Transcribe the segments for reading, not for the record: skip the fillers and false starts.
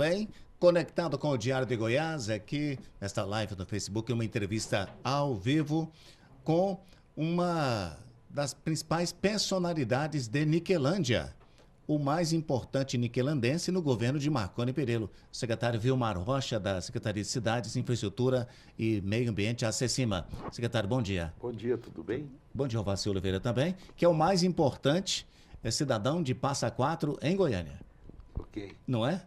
bem? Conectado com o Diário de Goiás, aqui nesta live no Facebook, uma entrevista ao vivo com uma das principais personalidades de Niquelândia, o mais importante niquelandense no governo de Marconi Perillo, o secretário Vilmar Rocha, da Secretaria de Cidades, Infraestrutura e Meio Ambiente, a Secima. Secretário, bom dia. Bom dia, tudo bem? Bom dia, Rovaci Oliveira também, que é o mais importante cidadão de Passa Quatro em Goiânia. Ok. Não é?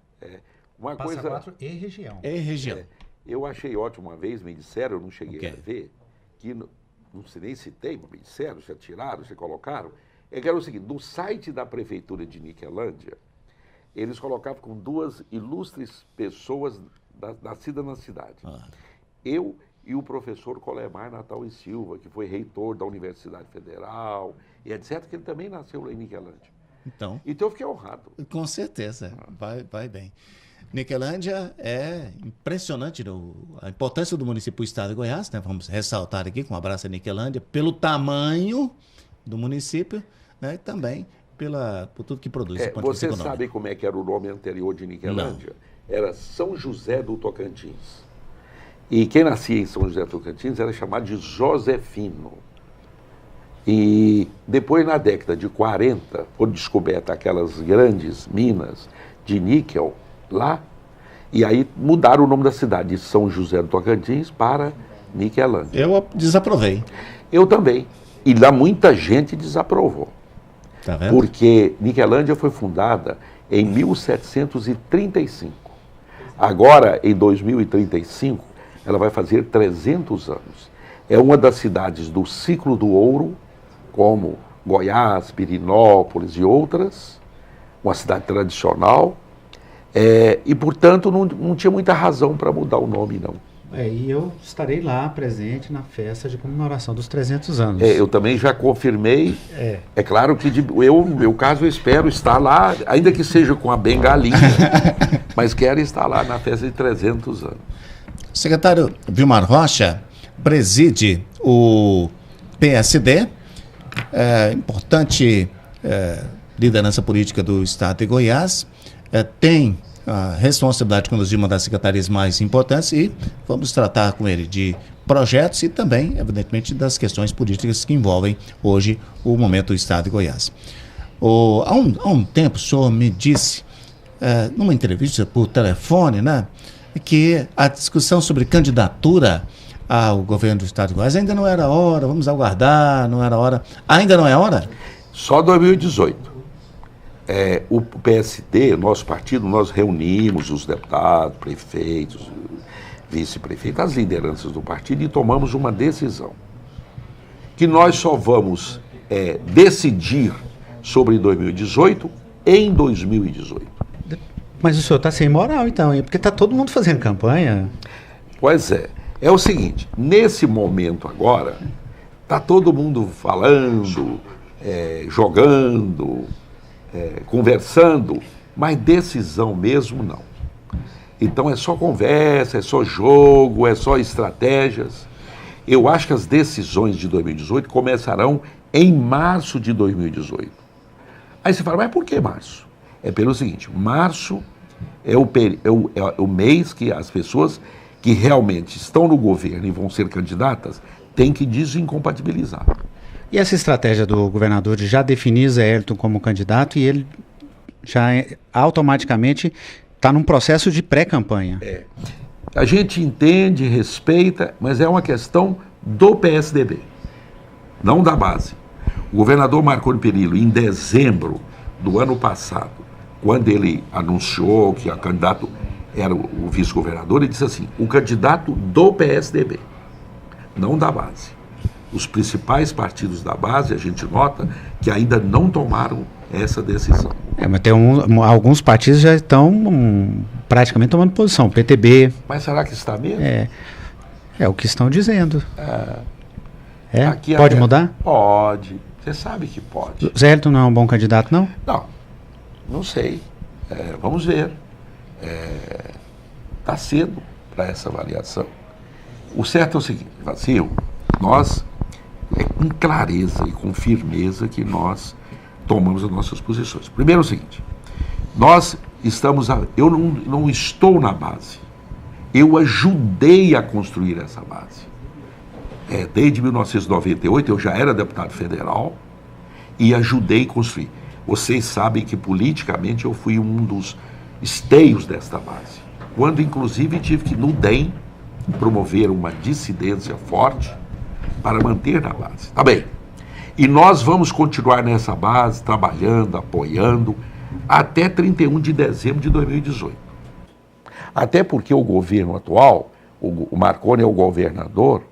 Passa Quatro e região. E região. Eu achei ótimo uma vez, me disseram, eu não cheguei Ok. a ver, que, não sei nem citei, mas me disseram, já tiraram, já colocaram, que era o seguinte, no site da Prefeitura de Niquelândia, eles colocavam com duas ilustres pessoas nascidas na cidade. Eu e o professor Colemar Natal e Silva, que foi reitor da Universidade Federal, e etc., que ele também nasceu lá em Niquelândia. Então, Então eu fiquei honrado. com certeza, vai bem. Niquelândia é impressionante a importância do município do estado de Goiás, né? Vamos ressaltar aqui com um abraço a Niquelândia, pelo tamanho do município, né? E também por tudo que produz. do ponto de vista Você econômico. sabe como é que era o nome anterior de Niquelândia? Era São José do Tocantins. E quem nascia em São José do Tocantins era chamado de Josefino. E depois, na década de 40, foram descobertas aquelas grandes minas de níquel lá, e aí mudaram o nome da cidade de São José do Tocantins para Niquelândia. Eu desaprovei, Eu também. E lá muita gente desaprovou. tá vendo? Porque Niquelândia foi fundada em 1735. Agora, em 2035, ela vai fazer 300 anos. É uma das cidades do ciclo do ouro, como Goiás, Pirinópolis e outras, uma cidade tradicional, e, portanto, não tinha muita razão para mudar o nome, não. E eu estarei lá presente na festa de comemoração dos 300 anos. Eu também já confirmei. É claro que no meu caso, eu espero estar lá, ainda que seja com a bengalinha, mas quero estar lá na festa de 300 anos. O secretário Vilmar Rocha preside o PSD, importante liderança política do estado de Goiás, tem a responsabilidade de conduzir uma das secretarias mais importantes e vamos tratar com ele de projetos e também, evidentemente, das questões políticas que envolvem hoje o momento do estado de Goiás. Há um tempo o senhor me disse, numa entrevista por telefone, né, que a discussão sobre candidatura ao governo do estado de Goiás ainda não era hora, vamos aguardar, não era hora. Ainda não é hora? Só 2018. O PSD, nosso partido, nós reunimos os deputados, prefeitos, vice-prefeitos, as lideranças do partido e tomamos uma decisão. Que nós só vamos decidir sobre 2018 em 2018. Mas o senhor está sem moral, então, hein? Porque está todo mundo fazendo campanha. Pois é o seguinte, nesse momento agora, está todo mundo falando, jogando, conversando, mas decisão mesmo não. Então é só conversa, é só jogo, é só estratégias. Eu acho que as decisões de 2018 começarão em março de 2018. Aí você fala, mas por que março? É pelo seguinte, março é o mês que as pessoas que realmente estão no governo e vão ser candidatas têm que desincompatibilizar. E essa estratégia do governador de já definir Zé Elton como candidato e ele já automaticamente está num processo de pré-campanha. A gente entende, respeita, mas é uma questão do PSDB, não da base. O governador Marconi Perillo, em dezembro do ano passado, quando ele anunciou que o candidato era o vice-governador, ele disse assim, o candidato do PSDB, não da base. Os principais partidos da base, a gente nota que ainda não tomaram essa decisão. Mas tem alguns partidos já estão praticamente tomando posição. PTB. Mas será que está mesmo? É o que estão dizendo. Aqui Pode mudar? Pode. Você sabe que pode. Zé Elton não é um bom candidato, não? Não sei. Vamos ver. Está cedo para essa avaliação. O certo é o seguinte, Vacil, nós, com clareza e com firmeza que nós tomamos as nossas posições. Primeiro é o seguinte, nós eu não estou na base. Eu ajudei a construir essa base. Desde 1998 eu já era deputado federal e ajudei a construir. Vocês sabem que politicamente eu fui um dos esteios desta base. Quando inclusive tive que, no DEM, promover uma dissidência forte para manter na base. Tá bem. E nós vamos continuar nessa base, trabalhando, apoiando, até 31 de dezembro de 2018. Até porque o governo atual, o Marconi é o governador,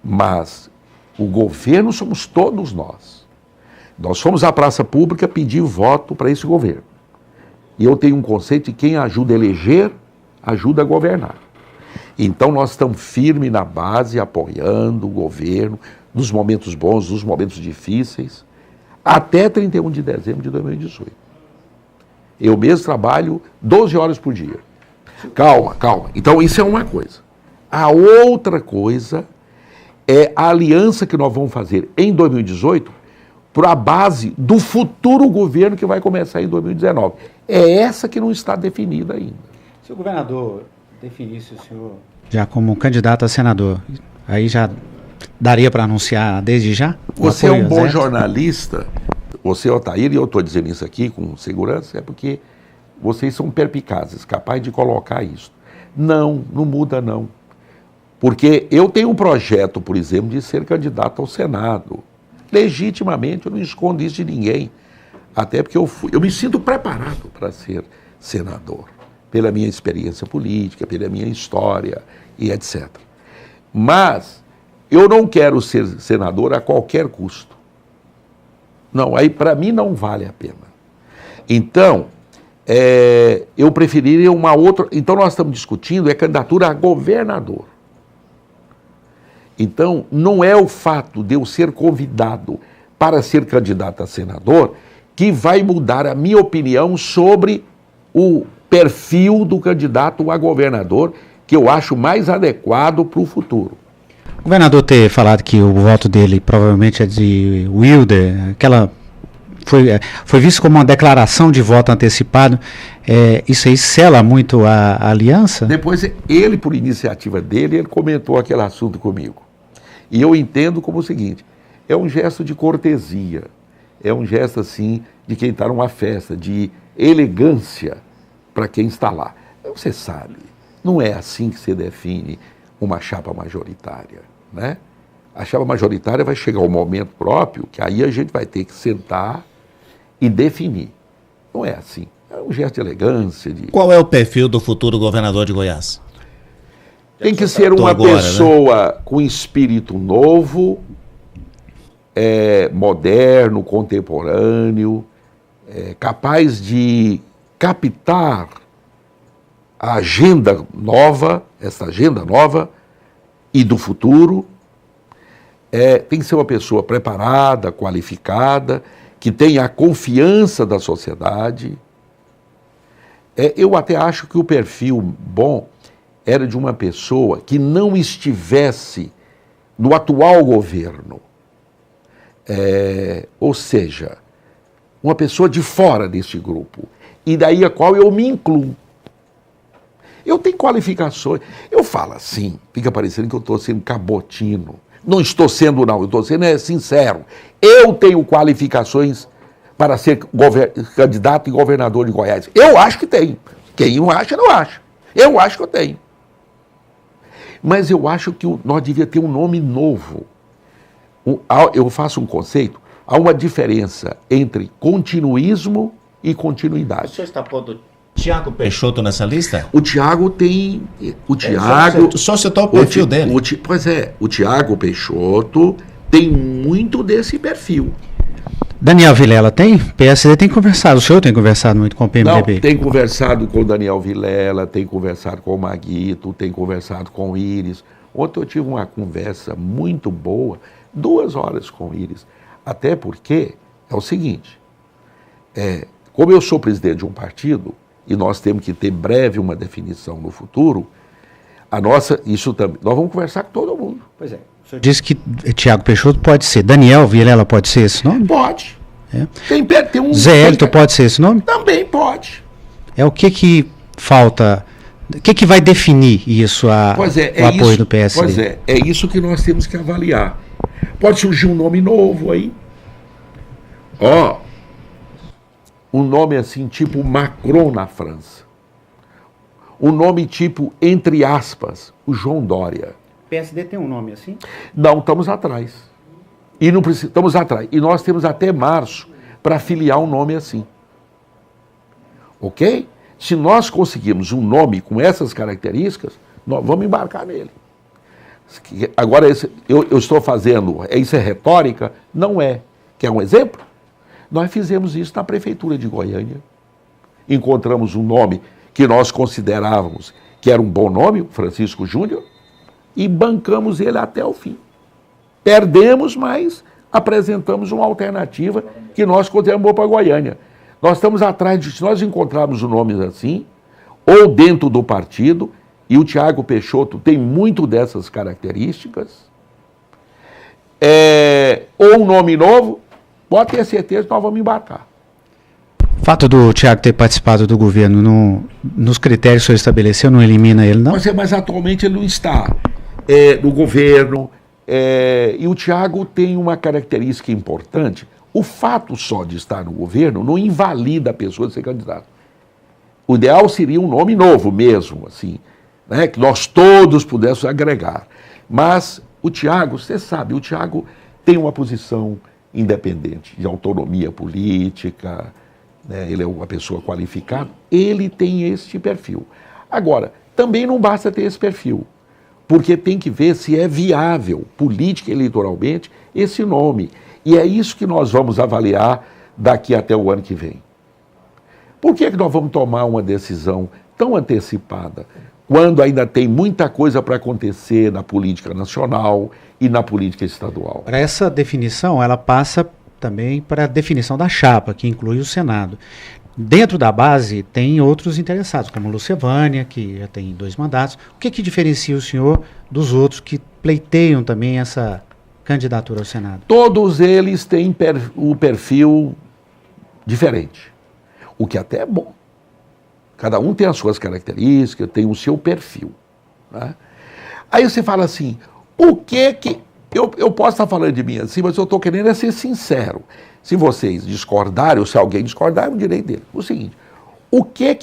mas o governo somos todos nós. Nós fomos à praça pública pedir voto para esse governo. E eu tenho um conceito de quem ajuda a eleger, ajuda a governar. Então nós estamos firmes na base, apoiando o governo, nos momentos bons, nos momentos difíceis, até 31 de dezembro de 2018. Eu mesmo trabalho 12 horas por dia. Calma. Então isso é uma coisa. A outra coisa é a aliança que nós vamos fazer em 2018 para a base do futuro governo que vai começar em 2019. É essa que não está definida ainda. Se o governador definisse o senhor já como candidato a senador, aí já daria para anunciar desde já? Você é um bom jornalista, você, Otair, e eu estou dizendo isso aqui com segurança, é porque vocês são perspicazes, capazes de colocar isso. Não muda não. Porque eu tenho um projeto, por exemplo, de ser candidato ao Senado. Legitimamente, eu não escondo isso de ninguém. Até porque eu me sinto preparado para ser senador, pela minha experiência política, pela minha história e etc. Mas eu não quero ser senador a qualquer custo. Não, aí para mim não vale a pena. Então, eu preferiria uma outra... Então nós estamos discutindo candidatura a governador. Então, não é o fato de eu ser convidado para ser candidato a senador que vai mudar a minha opinião sobre o perfil do candidato a governador, que eu acho mais adequado para o futuro. O governador ter falado que o voto dele provavelmente é de Wilder, foi visto como uma declaração de voto antecipado, isso aí sela muito a aliança? Depois, ele, por iniciativa dele, ele comentou aquele assunto comigo. E eu entendo como o seguinte, é um gesto de cortesia, é um gesto assim de quem está numa festa, de elegância para quem está lá. Você sabe, não é assim que se define uma chapa majoritária, né? A chapa majoritária vai chegar um momento próprio que aí a gente vai ter que sentar e definir. Não é assim, é um gesto de elegância. Qual é o perfil do futuro governador de Goiás? Tem que ser uma pessoa, né, com espírito novo, moderno, contemporâneo, capaz de captar a agenda nova, essa agenda nova e do futuro. Tem que ser uma pessoa preparada, qualificada, que tenha a confiança da sociedade. Eu até acho que o perfil bom era de uma pessoa que não estivesse no atual governo. Ou seja, uma pessoa de fora desse grupo, e daí a qual eu me incluo. Eu tenho qualificações. Eu falo assim, fica parecendo que eu estou sendo cabotino. Não estou sendo, não, eu estou sendo sincero. Eu tenho qualificações para ser candidato e governador de Goiás. Eu acho que tenho. Quem não acha, não acha. Eu acho que eu tenho. Mas eu acho que nós devíamos ter um nome novo. Eu faço um conceito, há uma diferença entre continuismo e continuidade. O senhor está pondo Tiago Peixoto nessa lista? O Tiago tem... Só citou o perfil dele. O Tiago Peixoto tem muito desse perfil. Daniel Vilela tem? PSD tem conversado, o senhor tem conversado muito com o PMDB? Não, tem conversado com o Daniel Vilela, tem conversado com o Maguito, tem conversado com o Íris. Ontem eu tive uma conversa muito boa, 2 horas com o Íris. Até porque é o seguinte, como eu sou presidente de um partido, e nós temos que ter breve uma definição no futuro, nós vamos conversar com todo mundo. Pois é. O senhor disse que Tiago Peixoto pode ser. Daniel Vilela pode ser esse nome? Pode. Tem Zé Hélito pode ser esse nome? Também pode. o que falta, o que vai definir isso, o apoio isso, do PSD? Pois é isso que nós temos que avaliar. Pode surgir um nome novo aí. Um nome assim, tipo Macron na França. Um nome tipo, entre aspas, o João Dória. O PSD tem um nome assim? Não, estamos atrás. E não estamos atrás. E nós temos até março para filiar um nome assim. Ok? Se nós conseguirmos um nome com essas características, nós vamos embarcar nele. Agora, eu estou fazendo, isso é retórica? Não é. Quer um exemplo? Nós fizemos isso na Prefeitura de Goiânia. Encontramos um nome que nós considerávamos que era um bom nome, o Francisco Júnior, e bancamos ele até o fim. Perdemos, mas apresentamos uma alternativa que nós consideramos boa para Goiânia. Nós estamos atrás de, se nós encontrarmos um nome assim, ou dentro do partido, e o Tiago Peixoto tem muito dessas características, ou um nome novo, pode ter certeza que nós vamos embarcar. O fato do Tiago ter participado do governo nos critérios que o senhor estabeleceu não elimina ele, não? Mas atualmente ele não está no governo. E o Tiago tem uma característica importante. O fato só de estar no governo não invalida a pessoa de ser candidato. O ideal seria um nome novo mesmo, assim, né, que nós todos pudéssemos agregar. Mas o Tiago, você sabe, o Tiago tem uma posição independente, de autonomia política, né, ele é uma pessoa qualificada, ele tem este perfil. Agora, também não basta ter esse perfil, porque tem que ver se é viável, política e eleitoralmente, esse nome. E é isso que nós vamos avaliar daqui até o ano que vem. Por que nós vamos tomar uma decisão tão antecipada, quando ainda tem muita coisa para acontecer na política nacional e na política estadual? Para essa definição, ela passa também para a definição da chapa, que inclui o Senado. Dentro da base, tem outros interessados, como Lucevânia, que já tem 2 mandatos. O que diferencia o senhor dos outros que pleiteiam também essa candidatura ao Senado? Todos eles têm o perfil diferente, o que até é bom. Cada um tem as suas características, tem o seu perfil. Né? Aí você fala assim, o que... Eu posso estar falando de mim assim, mas eu estou querendo ser sincero. Se vocês discordarem, ou se alguém discordar, é um direito dele. O seguinte, o que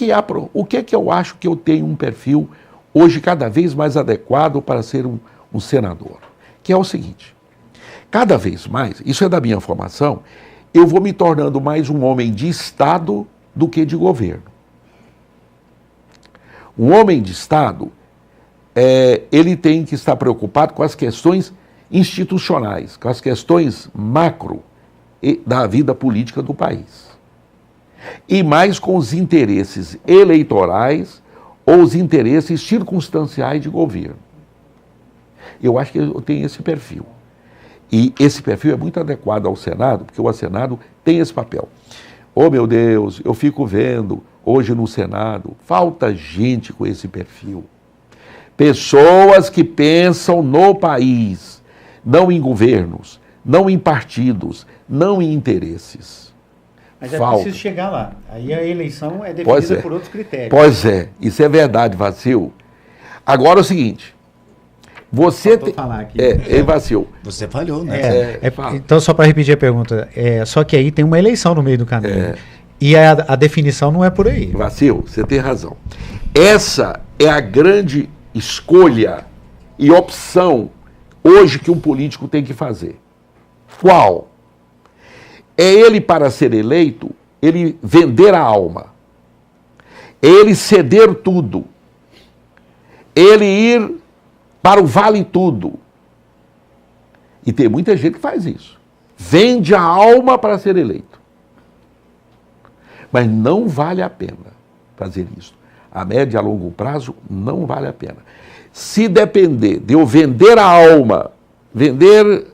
eu acho que eu tenho um perfil hoje cada vez mais adequado para ser um senador? Que é o seguinte, cada vez mais, isso é da minha formação, eu vou me tornando mais um homem de Estado do que de governo. Um homem de Estado, ele tem que estar preocupado com as questões institucionais, com as questões macro da vida política do país. E mais com os interesses eleitorais ou os interesses circunstanciais de governo. Eu acho que eu tenho esse perfil. E esse perfil é muito adequado ao Senado, porque o Senado tem esse papel. Oh, meu Deus, eu fico vendo hoje no Senado, falta gente com esse perfil. Pessoas que pensam no país, não em governos, não em partidos, não em interesses. Mas é preciso chegar lá. Aí a eleição é definida por outros critérios. Pois é, isso é verdade, Vacil. Agora é o seguinte, você tem... falar aqui. Vacil. Você falhou, né? Então, só para repetir a pergunta, só que aí tem uma eleição no meio do caminho. E a definição não é por aí. Vacil, você tem razão. Essa é a grande escolha e opção hoje que um político tem que fazer. Qual? É ele, para ser eleito, ele vender a alma. É ele ceder tudo. Ele ir para o vale tudo. E tem muita gente que faz isso. Vende a alma para ser eleito. Mas não vale a pena fazer isso. A médio e a longo prazo não vale a pena. Se depender de eu vender a alma, vender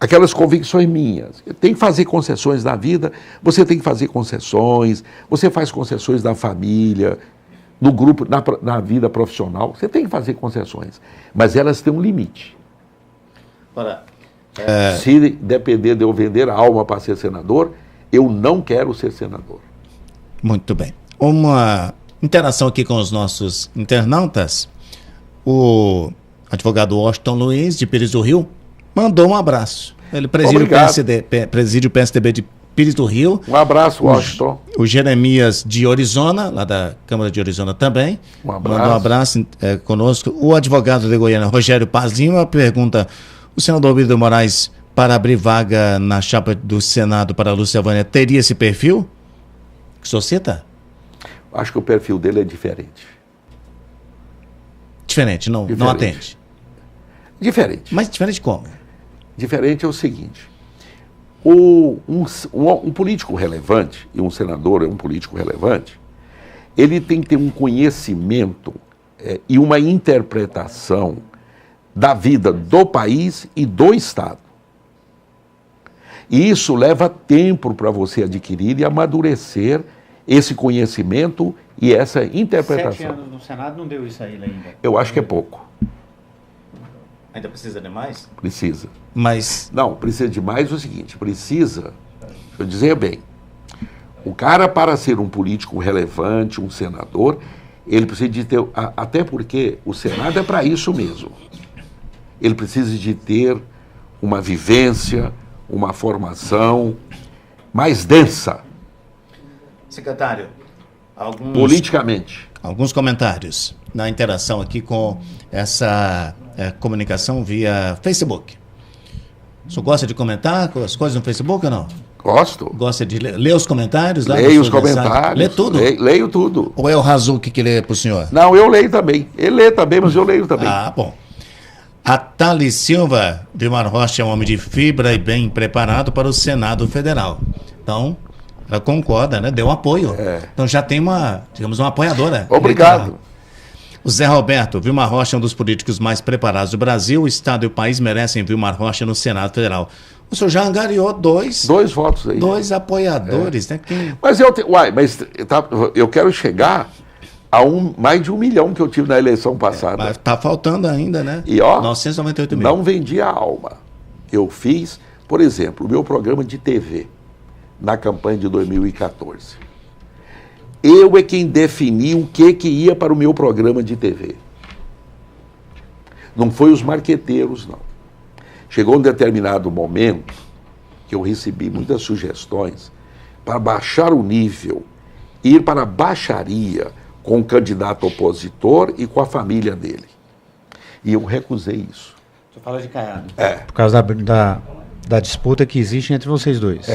aquelas convicções minhas, eu tenho que fazer concessões na vida, você tem que fazer concessões, você faz concessões na família, no grupo, na vida profissional, você tem que fazer concessões, mas elas têm um limite. Se depender de eu vender a alma para ser senador, eu não quero ser senador. Muito bem. uma interação aqui com os nossos internautas. O advogado Washington Luiz, de Pires do Rio, mandou um abraço. Ele preside o PSDB de Pires do Rio. Um abraço, Washington. O Jeremias de Orizona, lá da Câmara de Orizona também. Mandou um abraço conosco. O advogado de Goiânia, Rogério Pazinho, pergunta: o senador Wilder Moraes, para abrir vaga na chapa do Senado para a Lúcia Vânia, teria esse perfil que o senhor cita? Acho que o perfil dele é diferente. Diferente, não atende. Diferente. Mas diferente como? Diferente é o seguinte: um político relevante, e um senador é um político relevante, ele tem que ter um conhecimento e uma interpretação da vida do país e do Estado. E isso leva tempo para você adquirir e amadurecer esse conhecimento e essa interpretação. 7 anos no Senado não deu isso aí ainda. Eu acho que é pouco. Ainda precisa de mais? Precisa. Mas... Não, precisa de mais o seguinte, deixa eu dizer bem, o cara, para ser um político relevante, um senador, ele precisa de ter, até porque o Senado é para isso mesmo, ele precisa de ter uma vivência, uma formação mais densa. Secretário, politicamente. Alguns comentários na interação aqui com essa comunicação via Facebook. O senhor gosta de comentar as coisas no Facebook ou não? Gosto. Gosta de ler os comentários? Leio os comentários. Lê tudo? Leio tudo. Ou é o Razuki que lê para o senhor? Não, eu leio também. Ele lê também, mas eu leio também. Ah, bom. A Thali Silva, Vilmar Rocha é um homem de fibra e bem preparado para o Senado Federal. Então, ela concorda, né? Deu apoio. Então já tem uma apoiadora. Obrigado. O Zé Roberto, Vilmar Rocha é um dos políticos mais preparados do Brasil. O Estado e o país merecem Vilmar Rocha no Senado Federal. O senhor já angariou dois votos aí. 2 apoiadores, né? Mas eu quero chegar a mais de 1 milhão que eu tive na eleição passada. Mas tá faltando ainda, né? E 998 mil. Não vendi a alma. Eu fiz, por exemplo, o meu programa de TV na campanha de 2014. Eu é quem defini o que ia para o meu programa de TV. Não foi os marqueteiros, não. Chegou um determinado momento que eu recebi muitas sugestões para baixar o nível, ir para a baixaria com o candidato opositor e com a família dele. E eu recusei isso. Você fala de Caiado. Por causa da disputa que existe entre vocês dois.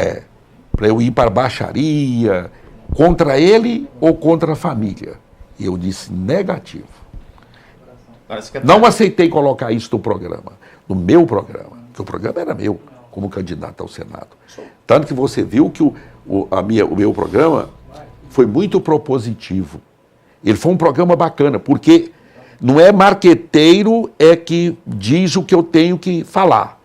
Para eu ir para a baixaria, contra ele ou contra a família. E eu disse negativo. Não aceitei colocar isso no programa, no meu programa, porque o programa era meu, como candidato ao Senado. Tanto que você viu que o meu programa foi muito propositivo. Ele foi um programa bacana, porque não é marqueteiro que diz o que eu tenho que falar.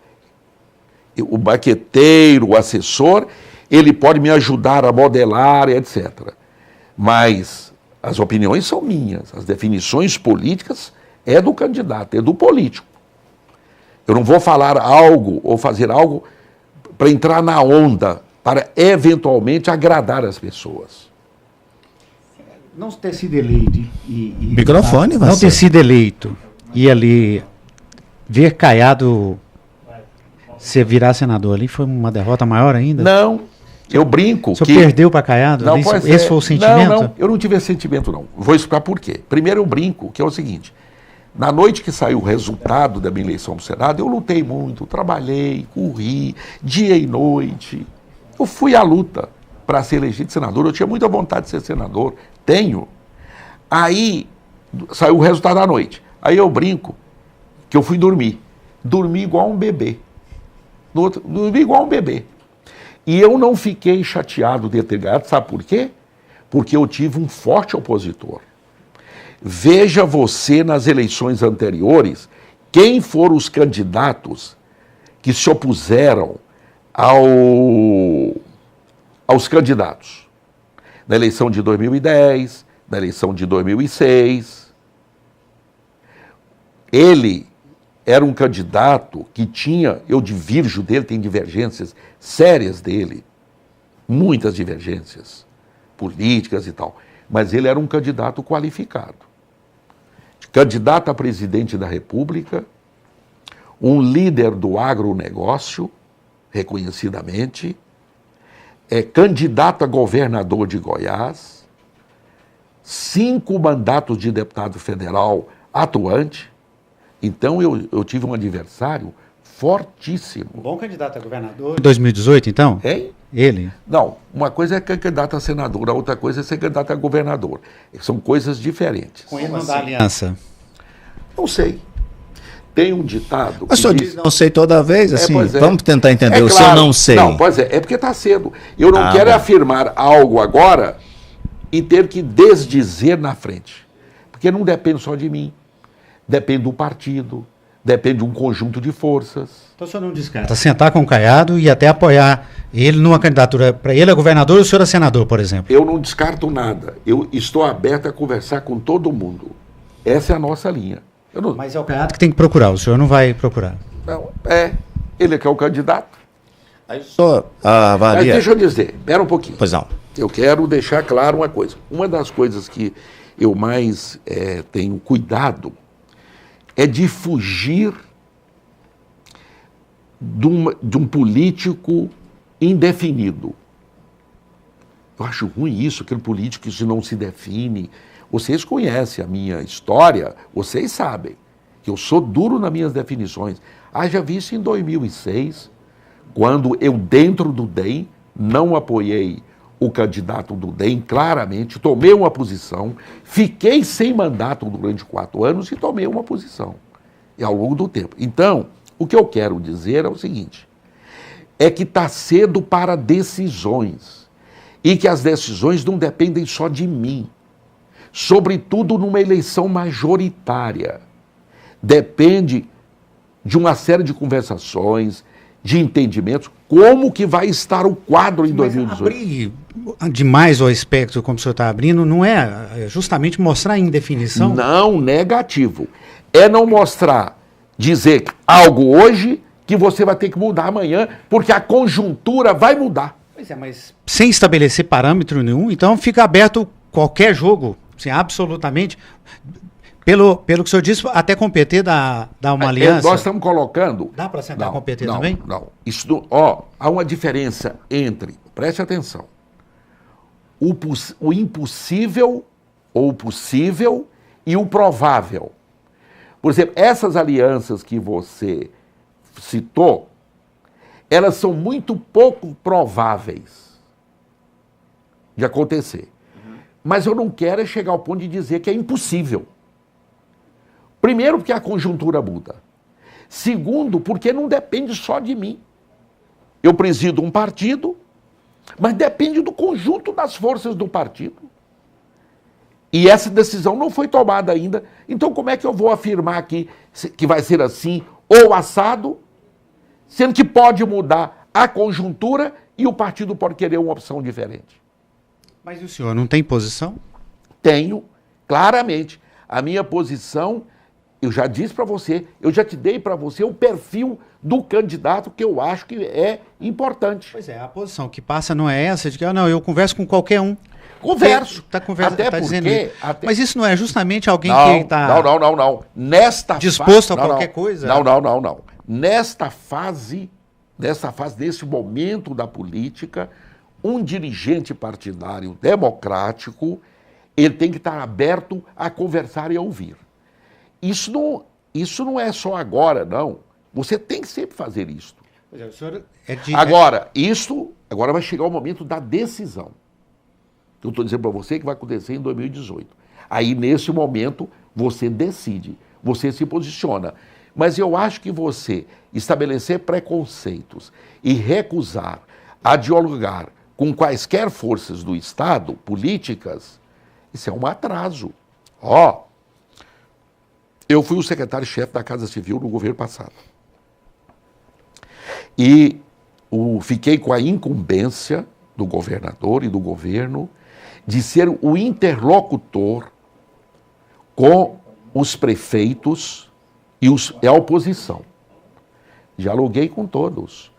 O marqueteiro, o assessor, ele pode me ajudar a modelar, etc. Mas as opiniões são minhas, as definições políticas é do candidato, é do político. Eu não vou falar algo ou fazer algo para entrar na onda, para eventualmente agradar as pessoas. Não ter sido eleito microfone, não ter sido eleito e ali ver Caiado se virar senador ali foi uma derrota maior ainda? Não, eu brinco. O senhor perdeu para Caiado? Não, esse foi o sentimento? Não, eu não tive esse sentimento, não. Vou explicar por quê. Primeiro eu brinco, que é o seguinte: na noite que saiu o resultado da minha eleição para o Senado, eu lutei muito, trabalhei, corri, dia e noite. Eu fui à luta para ser elegido senador, eu tinha muita vontade de ser senador, tenho. Aí saiu o resultado à noite. Aí eu brinco que eu fui dormir. Dormi igual um bebê. Dormi igual um bebê. E eu não fiquei chateado de ter ganhado, sabe por quê? Porque eu tive um forte opositor. Veja você nas eleições anteriores, quem foram os candidatos que se opuseram aos candidatos. Na eleição de 2010, na eleição de 2006. Ele era um candidato que eu divirjo dele, tem divergências sérias dele, muitas divergências políticas e tal. mas ele era um candidato qualificado. Candidato a presidente da República, um líder do agronegócio, reconhecidamente, candidato a governador de Goiás, 5 mandatos de deputado federal atuante. Então eu tive um adversário fortíssimo. Bom candidato a governador. 2018, então? Hein? Ele? Não, uma coisa é candidato a senador, a outra coisa é ser candidato a governador. São coisas diferentes. Com ele não dá aliança. Não sei. Tem um ditado. Mas o senhor diz não sei toda vez, assim, pois é. Vamos tentar entender. É O claro. senhor não sei. Não, pois é porque está cedo. Eu não quero afirmar algo agora e ter que desdizer na frente. Porque não depende só de mim. Depende do partido, depende de um conjunto de forças. Então o senhor não descarta sentar com o Caiado e até apoiar ele numa candidatura para ele a governador e o senhor a senador, por exemplo? Eu não descarto nada. Eu estou aberto a conversar com todo mundo. Essa é a nossa linha. Não... Mas é o Caiado que tem que procurar, o senhor não vai procurar. Não, ele que é o candidato. Aí o senhor avalia... Mas deixa eu dizer, espera um pouquinho. Pois não. Eu quero deixar claro uma coisa. Uma das coisas que eu mais tenho cuidado é de fugir de um político indefinido. Eu acho ruim isso, aquele político que não se define. Vocês conhecem a minha história, vocês sabem que eu sou duro nas minhas definições. Haja visto em 2006, quando eu, dentro do DEM, não apoiei o candidato do DEM, claramente, tomei uma posição, fiquei sem mandato durante 4 anos e tomei uma posição ao longo do tempo. Então, o que eu quero dizer é o seguinte, é que está cedo para decisões e que as decisões não dependem só de mim, sobretudo numa eleição majoritária. Depende de uma série de conversações, de entendimentos, como que vai estar o quadro em 2018. Abrir demais o espectro, como o senhor está abrindo, não é justamente mostrar a indefinição? Não, negativo. É não mostrar, dizer algo hoje que você vai ter que mudar amanhã, porque a conjuntura vai mudar. Pois é, mas sem estabelecer parâmetro nenhum, então fica aberto qualquer jogo, assim, absolutamente. Pelo que o senhor disse, até com o PT dá uma aliança. Nós estamos colocando... Dá para sentar com o PT também? Não. Isso, há uma diferença entre, preste atenção, o impossível ou o possível e o provável. Por exemplo, essas alianças que você citou, elas são muito pouco prováveis de acontecer. Mas eu não quero chegar ao ponto de dizer que é impossível. Primeiro, porque a conjuntura muda. Segundo, porque não depende só de mim. Eu presido um partido, mas depende do conjunto das forças do partido. E essa decisão não foi tomada ainda. Então, como é que eu vou afirmar aqui que vai ser assim ou assado, sendo que pode mudar a conjuntura e o partido pode querer uma opção diferente? Mas o senhor não tem posição? Tenho, claramente. A minha posição... Eu já disse para você, eu já te dei para você o perfil do candidato que eu acho que é importante. Pois é, a posição que passa não é essa de que eu converso com qualquer um. Converso. Até porque... dizendo Mas isso não é justamente alguém que está... Não. Disposto a qualquer coisa? Não. Nesta fase, nesse momento da política, um dirigente partidário democrático, ele tem que estar aberto a conversar e a ouvir. Isso não é só agora, não. Você tem que sempre fazer isso. Agora vai chegar o momento da decisão. Eu estou dizendo para você que vai acontecer em 2018. Aí, nesse momento, você decide, você se posiciona. Mas eu acho que você estabelecer preconceitos e recusar a dialogar com quaisquer forças do Estado, políticas, isso é um atraso. Eu fui o secretário-chefe da Casa Civil no governo passado. E fiquei com a incumbência do governador e do governo de ser o interlocutor com os prefeitos e a oposição. Dialoguei com todos.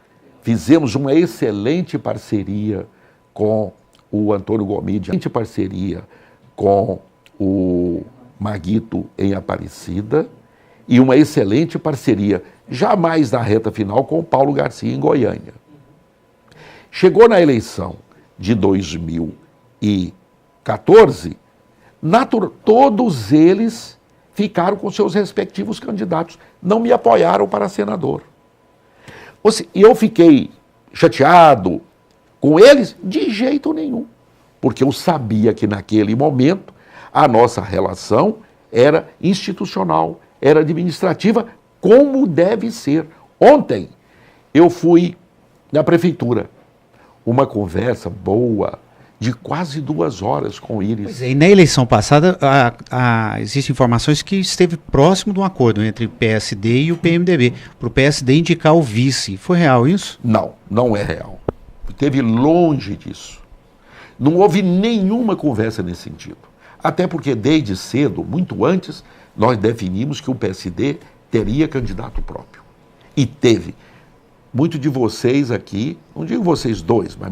Fizemos uma excelente parceria com o Antônio Gomide, excelente parceria com o Maguito em Aparecida e uma excelente parceria, jamais na reta final, com o Paulo Garcia em Goiânia. Chegou na eleição de 2014, todos eles ficaram com seus respectivos candidatos, não me apoiaram para senador. E eu fiquei chateado com eles? De jeito nenhum, porque eu sabia que naquele momento a nossa relação era institucional, era administrativa, como deve ser. Ontem eu fui na prefeitura, uma conversa boa, de quase 2 horas com o Íris. Pois é, e na eleição passada, existem informações que esteve próximo de um acordo entre o PSD e o PMDB, para o PSD indicar o vice. Foi real isso? Não, não é real. Esteve longe disso. Não houve nenhuma conversa nesse sentido. Até porque desde cedo, muito antes, nós definimos que o PSD teria candidato próprio. E teve. Muito de vocês aqui, não digo vocês dois, mas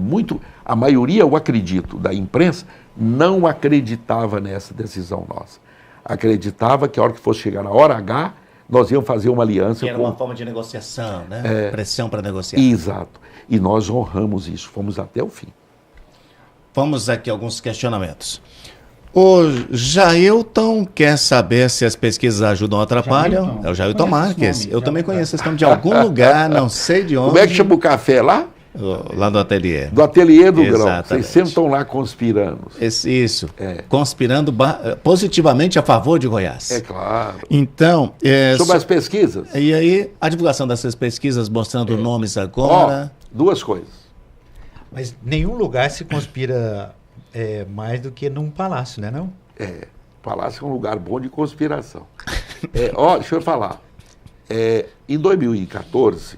a maioria, eu acredito, da imprensa, não acreditava nessa decisão nossa. Acreditava que a hora que fosse chegar na hora H, nós íamos fazer uma aliança. Que era uma forma de negociação, né? Pressão para negociar. Exato. E nós honramos isso, fomos até o fim. Vamos aqui a alguns questionamentos. O Jailton quer saber se as pesquisas ajudam ou atrapalham. Jailton. É o Jailton Marques. Eu também conheço esse nome de algum lugar, não sei de onde. Como é que chama o café lá? Lá do ateliê. Do ateliê do Grão. Exatamente. Vocês sempre estão lá conspirando. Isso. Conspirando positivamente a favor de Goiás. É claro. Então... Sobre as pesquisas? E aí, a divulgação dessas pesquisas mostrando nomes agora... 2 coisas. Mas nenhum lugar se conspira mais do que num palácio, né, não? Palácio é um lugar bom de conspiração. Deixa eu falar. Em 2014,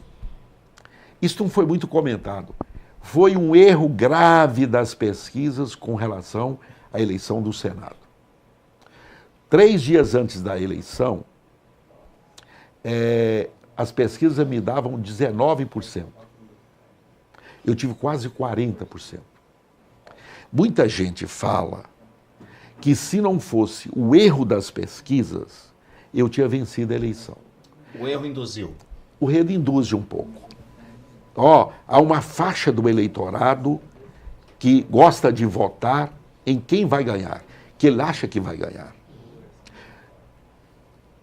isso não foi muito comentado. Foi um erro grave das pesquisas com relação à eleição do Senado. 3 dias antes da eleição, as pesquisas me davam 19%. Eu tive quase 40%. Muita gente fala que se não fosse o erro das pesquisas, eu tinha vencido a eleição. O erro induziu. O erro induz um pouco. Há uma faixa do eleitorado que gosta de votar em quem vai ganhar, que ele acha que vai ganhar.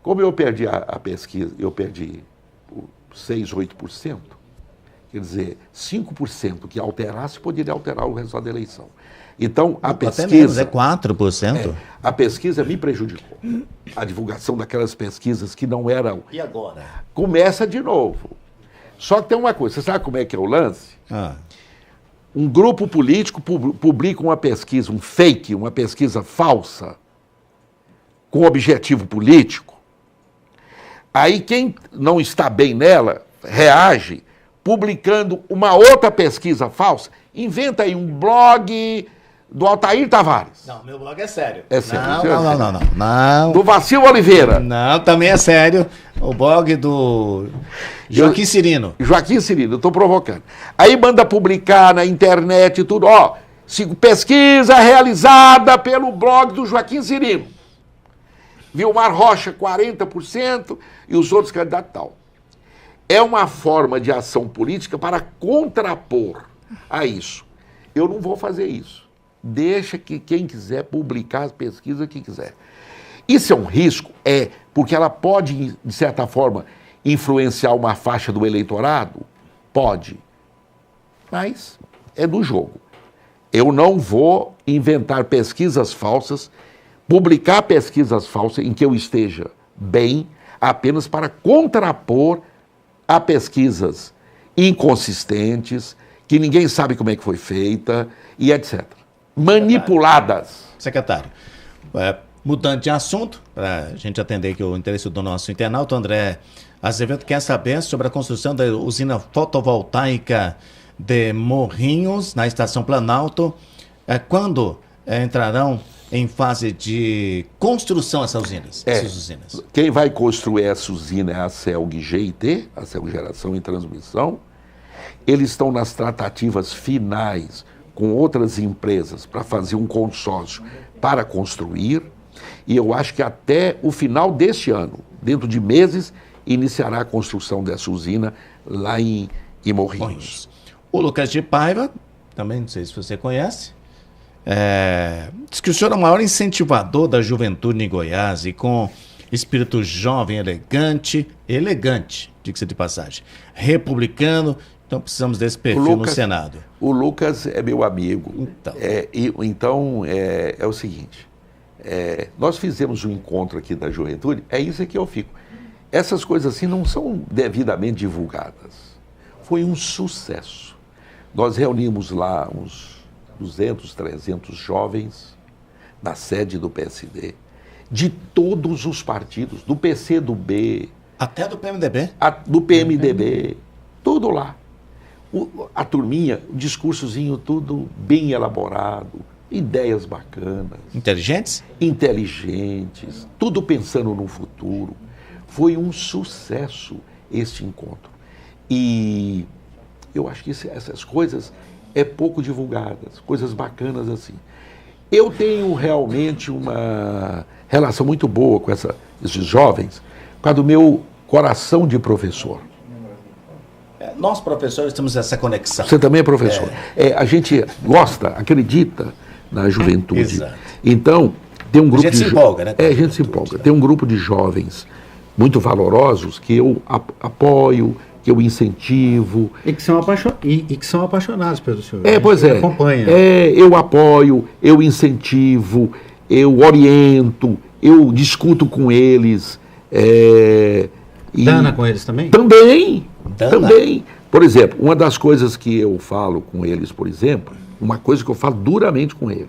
Como eu perdi a pesquisa, eu perdi 6, 8%, quer dizer, 5% que alterasse poderia alterar o resultado da eleição. Então, a pesquisa... Até menos, 4%. A pesquisa me prejudicou. A divulgação daquelas pesquisas que não eram... E agora? Começa de novo. Só que tem uma coisa, você sabe como é que é o lance? Ah. Um grupo político publica uma pesquisa, um fake, uma pesquisa falsa, com objetivo político. Aí quem não está bem nela, reage, publicando uma outra pesquisa falsa, inventa aí um blog do Altair Tavares. Não, meu blog é sério. É sério. Não. Do Vacil Oliveira. Não, também é sério. O blog do Joaquim Cirino. Joaquim Cirino, eu estou provocando. Aí manda publicar na internet e tudo, pesquisa realizada pelo blog do Joaquim Cirino. Vilmar Rocha, 40%, e os outros candidatos tal. É uma forma de ação política para contrapor a isso. Eu não vou fazer isso. Deixa que quem quiser publicar as pesquisas que quiser. Isso é um risco? Porque ela pode, de certa forma, influenciar uma faixa do eleitorado? Pode. Mas é do jogo. Eu não vou inventar pesquisas falsas, publicar pesquisas falsas em que eu esteja bem, apenas para contrapor a pesquisas inconsistentes, que ninguém sabe como é que foi feita, e etc. Manipuladas. Secretário, mudando de assunto, para a gente atender aqui o interesse do nosso internauta, André Azevedo quer saber sobre a construção da usina fotovoltaica de Morrinhos, na Estação Planalto. Quando entrarão em fase de construção essas usinas? Quem vai construir essa usina é a CELG GIT, a CELG Geração e Transmissão. Eles estão nas tratativas finais com outras empresas para fazer um consórcio para construir, e eu acho que até o final deste ano, dentro de meses, iniciará a construção dessa usina lá em Morrinhos. O Lucas de Paiva, também não sei se você conhece, diz que o senhor é o maior incentivador da juventude em Goiás e com espírito jovem, elegante, diga-se de passagem, republicano, então precisamos desse perfil no Senado. O Lucas é meu amigo. Então, É o seguinte, nós fizemos um encontro aqui da juventude, é isso que eu fico. Essas coisas assim não são devidamente divulgadas. Foi um sucesso. Nós reunimos lá uns 200, 300 jovens na sede do PSD, de todos os partidos, do PC, do B. Até do PMDB? Do PMDB, tudo lá. A turminha, o discursozinho tudo bem elaborado, ideias bacanas. Inteligentes? Inteligentes, tudo pensando no futuro. Foi um sucesso este encontro. E eu acho que essas coisas é pouco divulgadas, coisas bacanas assim. Eu tenho realmente uma relação muito boa com esses jovens, por causa do meu coração de professor. Nós, professores, temos essa conexão. Você também é professor. A gente gosta, acredita na juventude. Exato. Então, tem um grupo a gente se empolga, né? A gente se empolga. Tem um grupo de jovens muito valorosos que eu apoio, que eu incentivo. E que são apaixonados pelo senhor. Pois é. Acompanha. Eu apoio, eu incentivo, eu oriento, eu discuto com eles. Dana com eles também? Também. Por exemplo, uma das coisas que eu falo com eles, por exemplo, uma coisa que eu falo duramente com eles.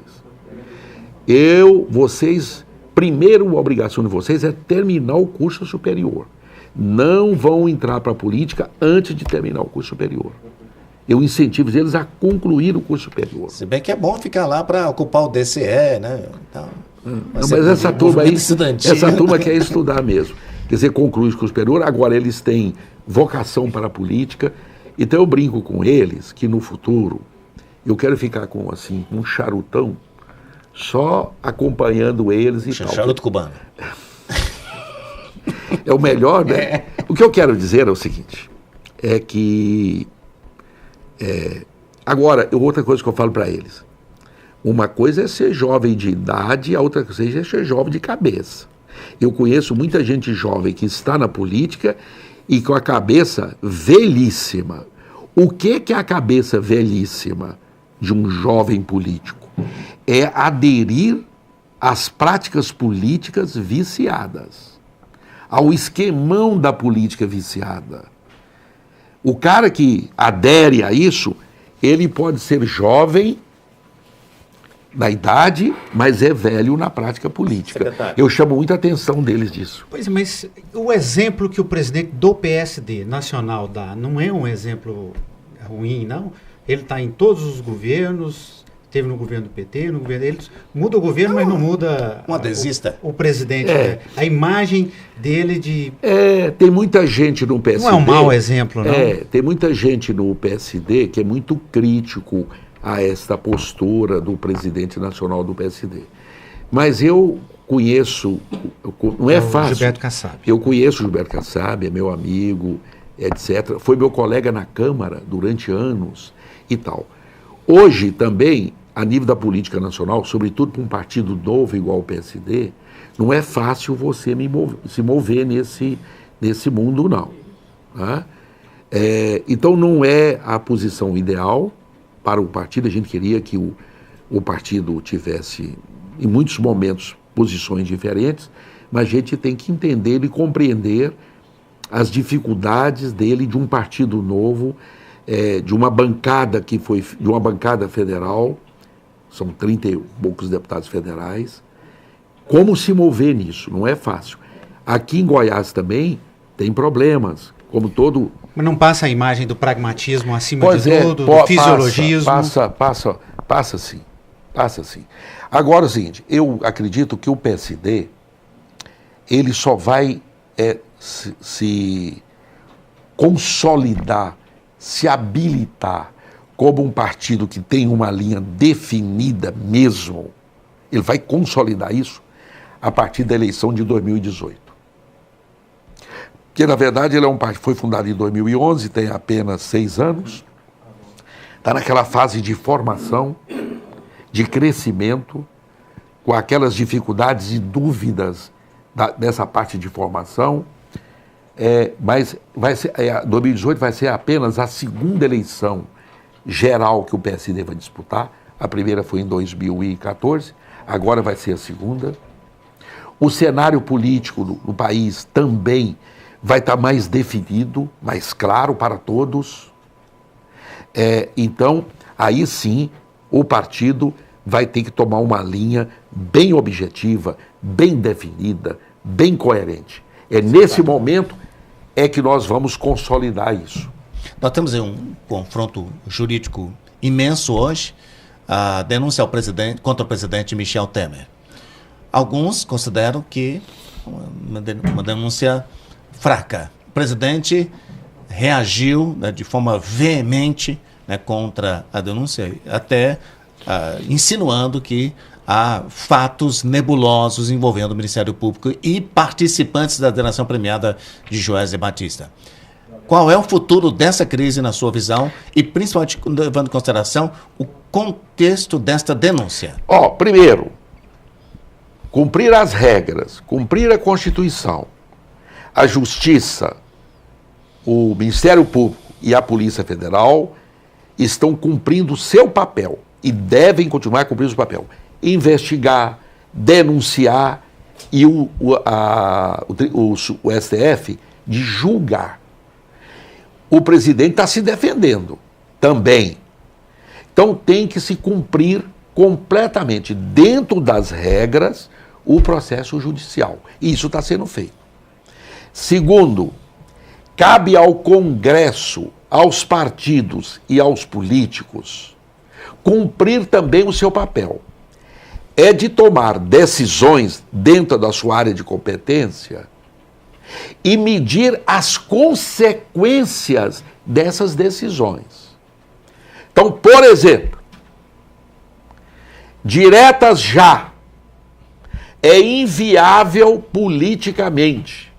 Primeiro, a obrigação de vocês é terminar o curso superior. Não vão entrar para a política antes de terminar o curso superior. Eu incentivo eles a concluir o curso superior. Se bem que é bom ficar lá para ocupar o DCE, né? Então, mas essa turma quer estudar mesmo. Quer dizer, concluir o curso superior, agora eles têm vocação para a política. Então eu brinco com eles que no futuro eu quero ficar com um charutão só acompanhando eles e tal. Charuto cubano. É o melhor, né? O que eu quero dizer é o seguinte, é que... Agora, outra coisa que eu falo para eles, uma coisa é ser jovem de idade, a outra coisa é ser jovem de cabeça. Eu conheço muita gente jovem que está na política e com a cabeça velhíssima. O que é a cabeça velhíssima de um jovem político? É aderir às práticas políticas viciadas, ao esquemão da política viciada. O cara que adere a isso, ele pode ser jovem na idade, mas é velho na prática política. Secretário. Eu chamo muita atenção deles disso. Pois é, mas o exemplo que o presidente do PSD nacional dá não é um exemplo ruim, não? Ele está em todos os governos, teve no governo do PT, no governo deles, muda o governo, mas não muda o presidente. Né? A imagem dele de... Tem muita gente no PSD... Não é um mau exemplo, não? Tem muita gente no PSD que é muito crítico a esta postura do presidente nacional do PSD. Mas eu conheço... Não é fácil. Gilberto Kassab. Eu conheço o Gilberto Kassab, é meu amigo, etc. Foi meu colega na Câmara durante anos e tal. Hoje também, a nível da política nacional, sobretudo para um partido novo igual o PSD, não é fácil você se mover nesse mundo, não. Tá? Então não é a posição ideal para o partido. A gente queria que o partido tivesse, em muitos momentos, posições diferentes, mas a gente tem que entender e compreender as dificuldades dele, de um partido novo, de uma bancada de uma bancada federal, são 30 e poucos deputados federais. Como se mover nisso? Não é fácil. Aqui em Goiás também tem problemas, como todo... Mas não passa a imagem do pragmatismo acima de tudo, do fisiologismo? Passa sim. Agora é o seguinte, eu acredito que o PSD, ele só vai se consolidar, se habilitar como um partido que tem uma linha definida mesmo, Ele vai consolidar isso a partir da eleição de 2018. Porque, na verdade, ele é um partido, foi fundado em 2011, tem apenas 6 anos, está naquela fase de formação, de crescimento, com aquelas dificuldades e dúvidas dessa parte de formação, mas 2018 vai ser apenas a segunda eleição geral que o PSD vai disputar. A primeira foi em 2014, agora vai ser a segunda. O cenário político no país também vai estar mais definido, mais claro para todos. Então, aí sim, o partido vai ter que tomar uma linha bem objetiva, bem definida, bem coerente. Nesse momento que nós vamos consolidar isso. Nós temos aí um confronto jurídico imenso hoje, a denúncia contra o presidente Michel Temer. Alguns consideram que uma denúncia fraca. O presidente reagiu, né, de forma veemente, né, contra a denúncia, até insinuando que há fatos nebulosos envolvendo o Ministério Público e participantes da delação premiada de Joesley Batista. Qual é o futuro dessa crise, na sua visão, e principalmente levando em consideração o contexto desta denúncia? Primeiro, cumprir as regras, cumprir a Constituição, a Justiça, o Ministério Público e a Polícia Federal estão cumprindo o seu papel e devem continuar cumprindo o seu papel. Investigar, denunciar e o STF de julgar. O presidente está se defendendo também. Então tem que se cumprir completamente, dentro das regras, o processo judicial. E isso está sendo feito. Segundo, cabe ao Congresso, aos partidos e aos políticos cumprir também o seu papel. De tomar decisões dentro da sua área de competência e medir as consequências dessas decisões. Então, por exemplo, diretas já é inviável politicamente.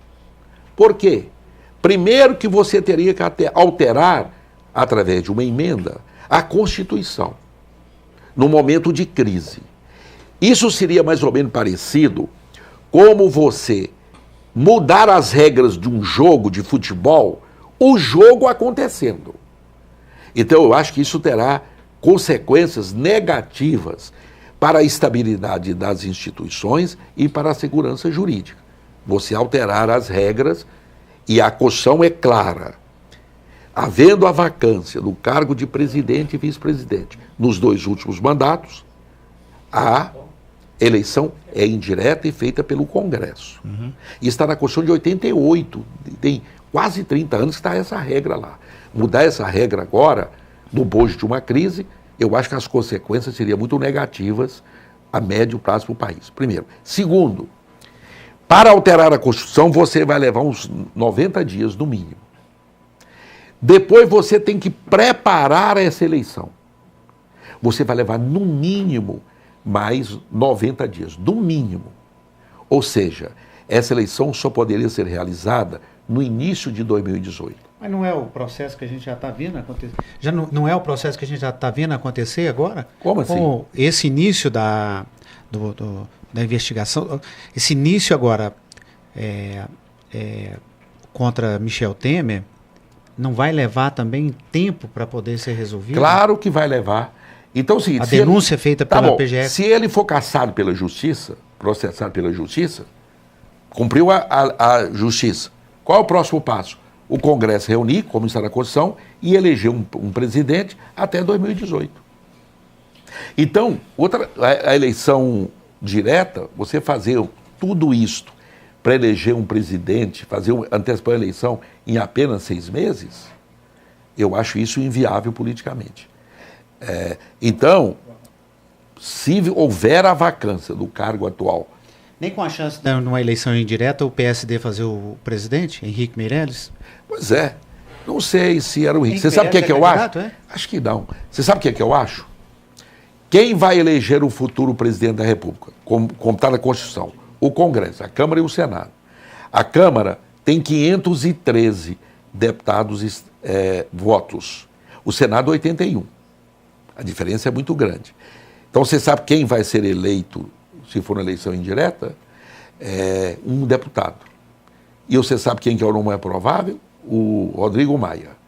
Por quê? Primeiro que você teria que alterar, através de uma emenda, a Constituição, no momento de crise. Isso seria mais ou menos parecido como você mudar as regras de um jogo de futebol, o jogo acontecendo. Então eu acho que isso terá consequências negativas para a estabilidade das instituições e para a segurança jurídica. Você alterar as regras, e a Constituição é clara. Havendo a vacância do cargo de presidente e vice-presidente nos 2 últimos mandatos, a eleição é indireta e feita pelo Congresso. E está na Constituição de 88, tem quase 30 anos que está essa regra lá. Mudar essa regra agora, no bojo de uma crise, eu acho que as consequências seriam muito negativas a médio prazo para o país. Primeiro. Segundo, para alterar a Constituição, você vai levar uns 90 dias no mínimo. Depois você tem que preparar essa eleição. Você vai levar no mínimo mais 90 dias, no mínimo. Ou seja, essa eleição só poderia ser realizada no início de 2018. Mas não é o processo que a gente já está vendo acontecer? Já não é o processo que a gente já está vendo acontecer agora? Como assim? Com esse início da investigação, esse início agora contra Michel Temer, não vai levar também tempo para poder ser resolvido? Claro que vai levar. Então, assim, a denúncia feita pela PGF. Se ele for cassado pela Justiça, processado pela Justiça, cumpriu a Justiça. Qual é o próximo passo? O Congresso reunir, como está na Constituição, e eleger um presidente até 2018. Então, a eleição direta, você fazer tudo isto para eleger um presidente, antecipar a eleição em apenas 6 meses, eu acho isso inviável politicamente. Então, se houver a vacância do cargo atual... Nem com a chance de numa eleição indireta o PSD fazer o presidente, Henrique Meirelles? Pois é. Não sei se era o Henrique. Você sabe o que é que eu acho? Acho que não. Você sabe o que é que eu acho? Quem vai eleger o futuro presidente da República? Como está na Constituição? O Congresso, a Câmara e o Senado. A Câmara tem 513 deputados votos. O Senado, 81. A diferença é muito grande. Então, você sabe quem vai ser eleito, se for uma eleição indireta? Um deputado. E você sabe quem que é o nome mais provável? O Rodrigo Maia.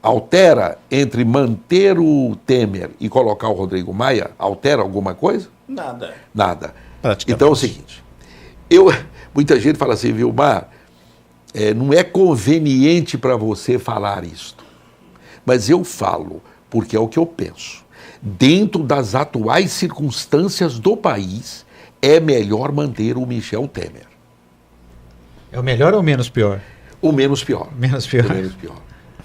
Altera entre manter o Temer e colocar o Rodrigo Maia? Altera alguma coisa? Nada. Nada. Praticamente. Então é o seguinte, muita gente fala assim, Vilmar, não é conveniente para você falar isto. Mas eu falo, porque é o que eu penso. Dentro das atuais circunstâncias do país, é melhor manter o Michel Temer. É o melhor ou o menos pior? O menos pior. Menos pior. O menos pior.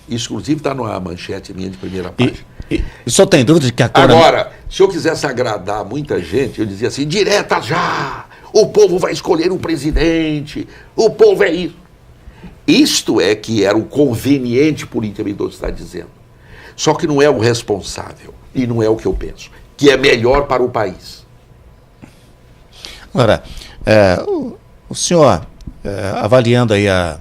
Isso, inclusive, está numa manchete minha de primeira página. E só tem dúvida de que a Câmara... Agora, se eu quisesse agradar muita gente, eu dizia assim, direta já, o povo vai escolher um presidente, o povo é isso. Isto é que era o conveniente, por intermediário, está dizendo. Só que não é o responsável, e não é o que eu penso, que é melhor para o país. Agora, o senhor, avaliando aí a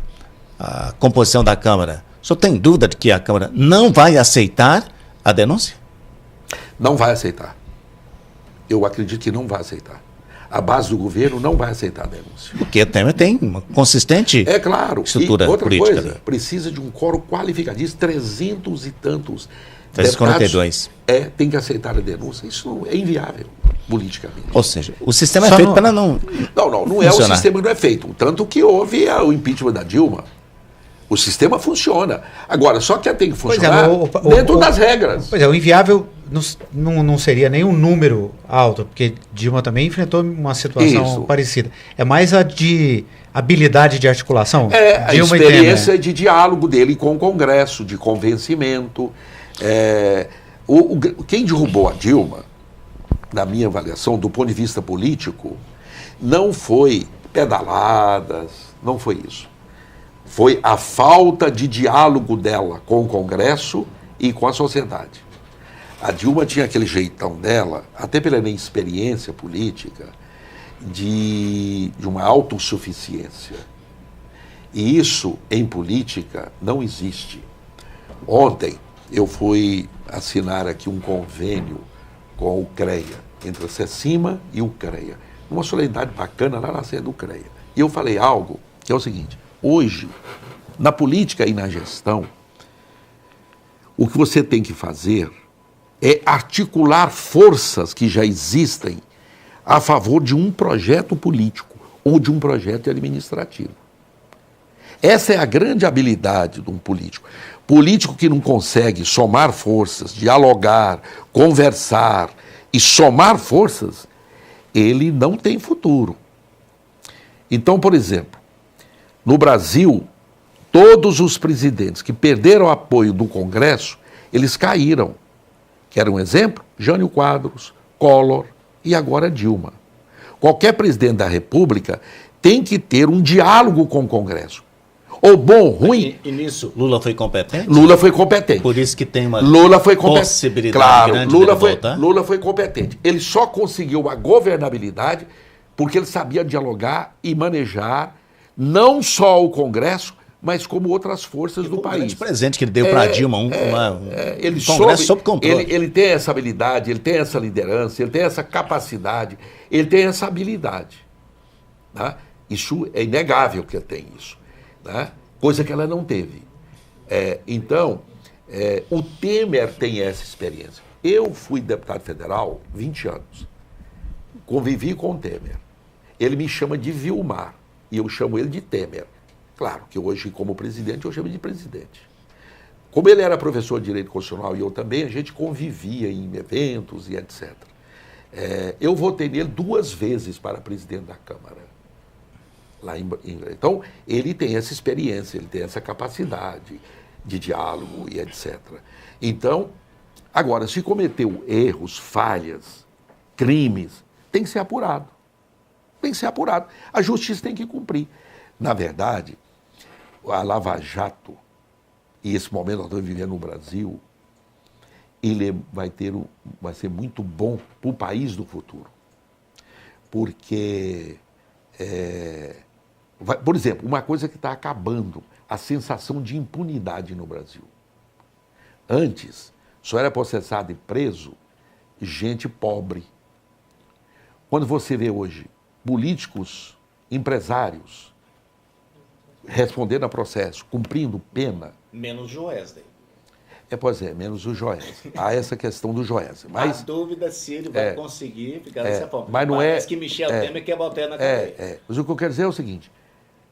composição da Câmara, o senhor tem dúvida de que a Câmara não vai aceitar a denúncia? Não vai aceitar. Eu acredito que não vai aceitar. A base do governo não vai aceitar a denúncia. Porque Temer tem uma consistente estrutura e outra política. Coisa, precisa de um quórum qualificadíssimo, 300 e tantos 342. Tem que aceitar a denúncia. Isso é inviável politicamente. Ou seja, o sistema é feito para não Não é o sistema que não é feito. Tanto que houve o impeachment da Dilma. O sistema funciona. Agora, só que tem que funcionar dentro das regras. Pois é, o inviável não seria nem um número alto, porque Dilma também enfrentou uma situação parecida. É mais a de habilidade de articulação. A experiência de diálogo dele com o Congresso, de convencimento. Quem derrubou a Dilma, na minha avaliação, do ponto de vista político, não foi pedaladas, não foi isso. Foi a falta de diálogo dela com o Congresso e com a sociedade. A Dilma tinha aquele jeitão dela, até pela inexperiência política, de uma autossuficiência. E isso, em política, não existe. Ontem, eu fui assinar aqui um convênio com o CREA, entre a CECIMA e o CREA. Uma solenidade bacana lá na sede do CREA. E eu falei algo que é o seguinte: hoje, na política e na gestão, o que você tem que fazer é articular forças que já existem a favor de um projeto político ou de um projeto administrativo. Essa é a grande habilidade de um político. Político que não consegue somar forças, dialogar, conversar e somar forças, ele não tem futuro. Então, por exemplo, no Brasil, todos os presidentes que perderam o apoio do Congresso, eles caíram. Quer um exemplo? Jânio Quadros, Collor e agora Dilma. Qualquer presidente da República tem que ter um diálogo com o Congresso. Ou bom ou ruim... E nisso, Lula foi competente? Lula foi competente. Por isso que tem uma possibilidade grande de voltar? Lula foi competente. Ele só conseguiu a governabilidade porque ele sabia dialogar e manejar não só o Congresso, mas como outras forças do país. O presente que ele deu para Dilma, um Congresso sob controle. Ele tem essa habilidade, ele tem essa liderança, ele tem essa capacidade, ele tem essa habilidade. Né? Isso é inegável que ele tem isso. Né? Coisa que ela não teve. Então, o Temer tem essa experiência. Eu fui deputado federal 20 anos. Convivi com o Temer. Ele me chama de Vilmar e eu chamo ele de Temer. Claro que hoje, como presidente, eu chamo de presidente. Como ele era professor de Direito Constitucional e eu também, a gente convivia em eventos e etc. Eu votei nele 2 vezes para presidente da Câmara. Então, ele tem essa experiência, ele tem essa capacidade de diálogo e etc. Então, agora, se cometeu erros, falhas, crimes, tem que ser apurado. Tem que ser apurado. A justiça tem que cumprir. Na verdade, a Lava Jato, e esse momento nós estamos vivendo no Brasil, vai ser muito bom para o país do futuro. Porque, por exemplo, uma coisa que está acabando, a sensação de impunidade no Brasil. Antes, só era processado e preso gente pobre. Quando você vê hoje políticos, empresários, respondendo a processo, cumprindo pena... Menos Joesley. Pois é, menos o Joesley. Há essa questão do Joesley. Mas a dúvida se ele vai conseguir ficar dessa forma. Mas não parece que Michel Temer quer botar na cadeia. Mas o que eu quero dizer é o seguinte,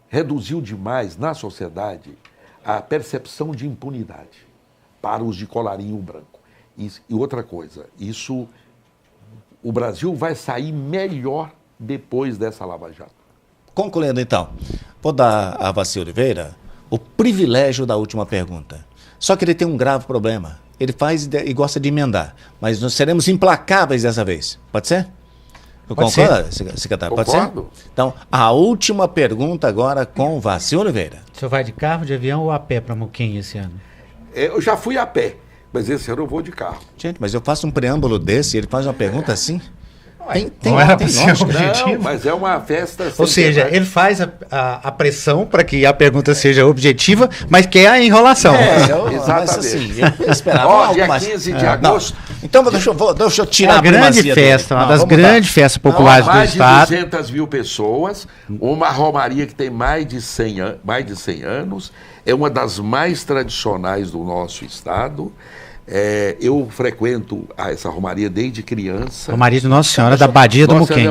reduziu demais na sociedade a percepção de impunidade para os de colarinho branco. E outra coisa, o Brasil vai sair melhor depois dessa Lava Jato. Concluindo então, vou dar a Vacir Oliveira o privilégio da última pergunta. Só que ele tem um grave problema. Ele faz e gosta de emendar, mas nós seremos implacáveis dessa vez. Pode ser? Concorda, secretário? Pode ser? Então, a última pergunta agora com o Vacir Oliveira. O senhor vai de carro, de avião ou a pé para Muquem esse ano? Eu já fui a pé, mas esse ano eu vou de carro. Gente, mas eu faço um preâmbulo desse e ele faz uma pergunta assim? Não era para ser objetivo. Não, mas é uma festa... Ou seja, ele faz a pressão para que a pergunta seja objetiva, mas quer a enrolação. Exatamente. Mas, assim, eu esperava algo dia mais. 15 de agosto... Então deixa eu tirar a grande festa, uma das grandes festas populares do Estado. Mais de 200 mil pessoas, uma romaria que tem mais de 100 anos, é uma das mais tradicionais do nosso Estado. Eu frequento essa romaria desde criança. Romaria de Nossa Senhora da Badia do Muquem.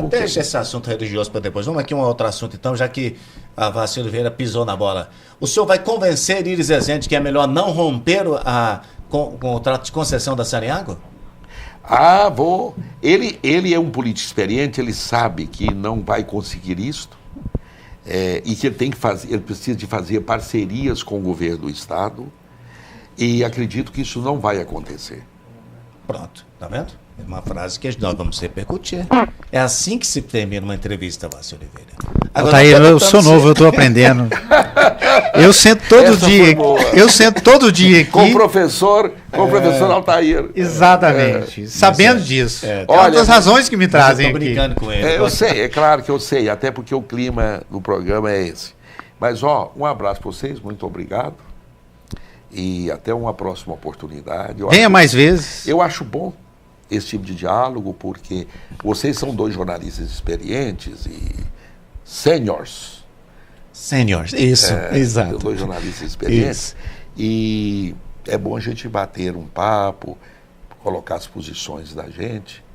Deixa esse assunto religioso para depois. Vamos aqui a um outro assunto então, já que a Vacir Oliveira pisou na bola. O senhor vai convencer Iris Rezende que é melhor não romper com o contrato de concessão da Saneago? Vou. Ele é um político experiente, ele sabe que não vai conseguir isto e que ele precisa de fazer parcerias com o governo do Estado. E acredito que isso não vai acontecer. Pronto, tá vendo? É uma frase que nós vamos repercutir. É assim que se termina uma entrevista, Vacir Oliveira. Agora, eu sou novo, eu estou aprendendo. Eu sento todo dia aqui. Com o professor Altair. Exatamente. Sabendo disso. Olha, outras razões que me trazem aqui. Estou brincando com ele. Eu sei, é claro que eu sei, até porque o clima do programa é esse. Mas, um abraço para vocês, muito obrigado. E até uma próxima oportunidade. Venha mais vezes. Eu acho bom esse tipo de diálogo, porque vocês são dois jornalistas experientes e seniors. Seniors, isso, exato. Dois jornalistas experientes. Isso. E é bom a gente bater um papo, colocar as posições da gente.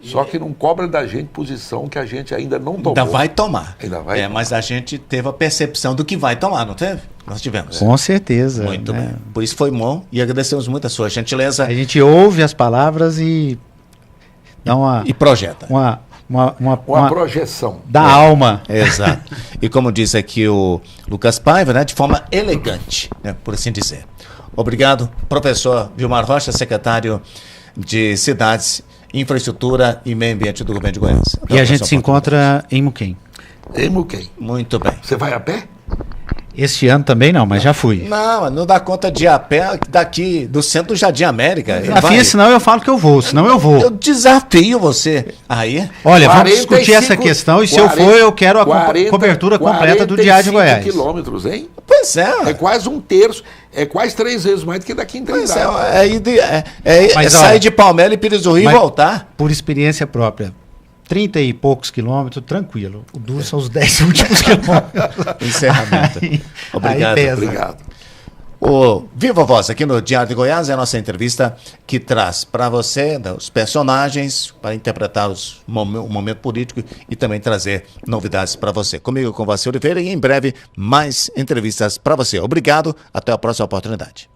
Só que não cobra da gente posição que a gente ainda não tomou. Ainda vai tomar. Tomar. Mas a gente teve a percepção do que vai tomar, não teve? Nós tivemos. Com certeza. Muito bem. Por isso foi bom e agradecemos muito a sua gentileza. A gente ouve as palavras e dá e projeta. Uma projeção. Da alma. Exato. E como diz aqui o Lucas Paiva, né, de forma elegante, né, por assim dizer. Obrigado, professor Vilmar Rocha, secretário de Cidades, Infraestrutura e Meio Ambiente do Governo de Goiás. E a gente se encontra em Muquem. Em Muquem. Muito bem. Você vai a pé? Este ano também não, mas já fui. Não dá conta de ir a pé daqui do centro do Jardim América. Desafia, senão eu falo que eu vou, senão eu vou. Eu desafio você. Aí. Olha, vamos discutir essa questão e se eu for, eu quero a cobertura completa do Diário de Goiás. 45 quilômetros, hein? Pois é. É quase um terço, é quase 3 vezes mais do que daqui em Trindade. É sair de Palmeiras e Pires do Rio e voltar. Por experiência própria. 30 e poucos quilômetros, tranquilo. O duro são os 10 últimos quilômetros. Encerramento. Obrigado. Obrigado. O Viva Voz, aqui no Diário de Goiás, é a nossa entrevista que traz para você os personagens, para interpretar o momento político e também trazer novidades para você. Comigo, com Vacir Oliveira, e em breve mais entrevistas para você. Obrigado, até a próxima oportunidade.